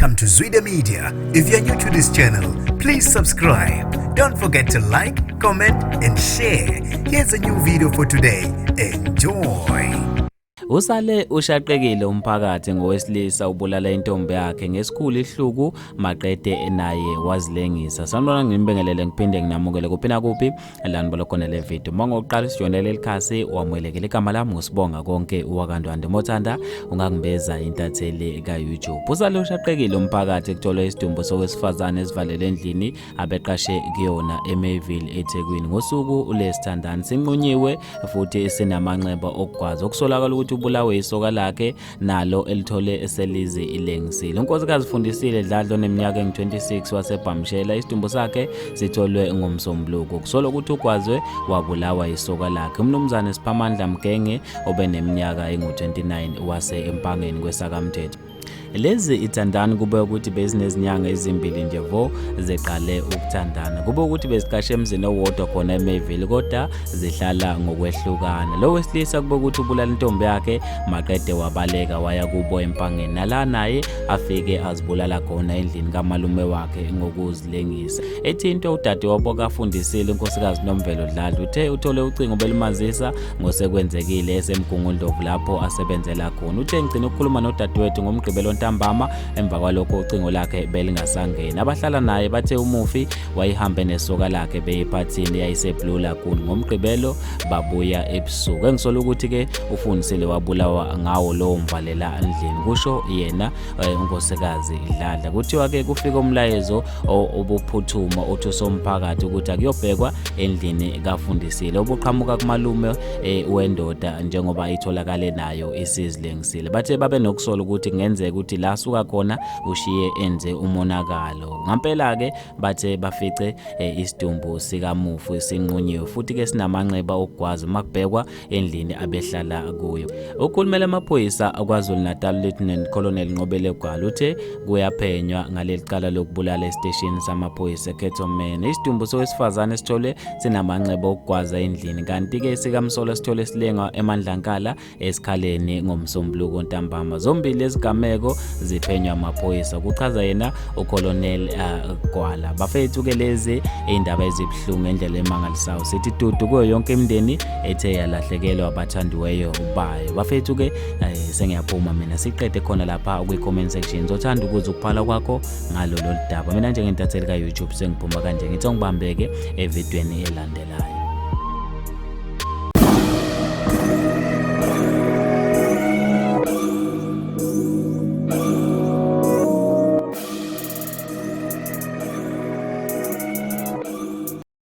Welcome to Zwida Media. If you're new to this channel, please subscribe. Don't forget to like, comment, and share. Here's a new video for today. Enjoy. Usale ushaqekile umphakathi ngowesilisa ubulala intombi yakhe ngesikhulu Isihluku maqede naye wazilengisa. Sanibona ngimbingelele ngiphinde nginamukele kuphina kuphi lani bolokhona le video. Mangoqala isijonele likhasi wamwelekele igama lami ngosibonga konke uwakandwande mothanda ungangibeza intatheli ka YouTube. Usale ushaqekile umphakathi kuthola isidumbu sowesifazane esivalele endlini abeqashe kuyona eMayville eThekwini ngosuku ulesithandani sinqunyiwe futhi sinamanxeba okugwaza okusolakala ukuthi ubulawe isoka lakhe nalo elithole eselize ilengisile. Unkosikazi Fundisile Dladlo neminyaka engu-26 wasebhamshela isidumbu sakhe sitholwe ngomsombuluko kusola ukuthi ugwazwe wabulawa isoka lakhe. Umnumzane Siphamandla Mgenge obeneminyaka engu-29 wase empangeni kwesakamthetho. Lezi ithandana kube ukuthi bezinezinyanga ezimbili nje vo zeqale ukuthandana. Kube ukuthi beziqashe emzini owodwa khona eMayville kodwa zihlala ngokwehlukana. Lo wesilisa kube ukuthi ubulala intombi yakhe maqede wabaleka waya kubo empangeni nala naye afike azibulala khona endlini kamalume wakhe ngokuzilengisa. Ethi into udadewabo kaFundisile unkosikazi Nomvelo Dladlo uthe uthole ucingo belimazisa ngosekwenzekile esemgungundlovu lapho asebenzela khona. Uthe ngicina ukukhuluma nodadewethu ngomgqibelo ntambama emva kwalokho ucingo lakhe belingasangena. Abahlala naye bathe umufi wayihambe nesoka lakhe beyiphathini yayiseblula kuno ngomgqibelo babuya ebusuku. Engisola ukuthi ke uFundisile wabulawa ngawo lowo mvalela endlini kusho yena unkosikazi Dladla. Kuthiwa ke kufika umlayezo obuphuthuma othi somphakathi ukuthi akuyobhekwa endlini kaFundisile obuqhamuka kumalume wendoda njengoba itholakale nayo isizilengisile. Bathe babe nokusola ukuthi kungenzeka ukuthi la suka khona ushiye enze umonakalo. Ngampela ke bathe bafice isidumbu sikamufu sinqunyiwe futhi ke sinamanxeba okugwaza makubhekwa endlini abehlala kuyo. Ukhulumela amaphoyisa aKwaZulu Natal Lieutenant Colonel Nqobele Gwala uthe kuyaphenywa ngaleli cala lokubulala esiteshini samaphoyisa eKetomene. Isidumbu sowesifazane sithole sinamanxeba okugwaza endlini kanti ke sikamsola sithole silenga eMandlankala esikhaleni ngomsombuluko ntambama. Zombili ezigameko ziphenywa amaphoyisa kuchaza yena uColonel Gwala. Bafethu ke lezi indaba ezibhlungu endlela emangalisayo sithi dudu kuyo yonke imindeni ethe yalahlekelwa abathandiweyo bayo. Bafethu ke sengiyaphuma mina siqede khona lapha kwi-comment section. Ngizothanda ukuza ukuphala kwakho ngalo lolu daba. Mina njengentatheli ka YouTube sengiphuma kanje ngithi ngibambeke evidweni elandelayo.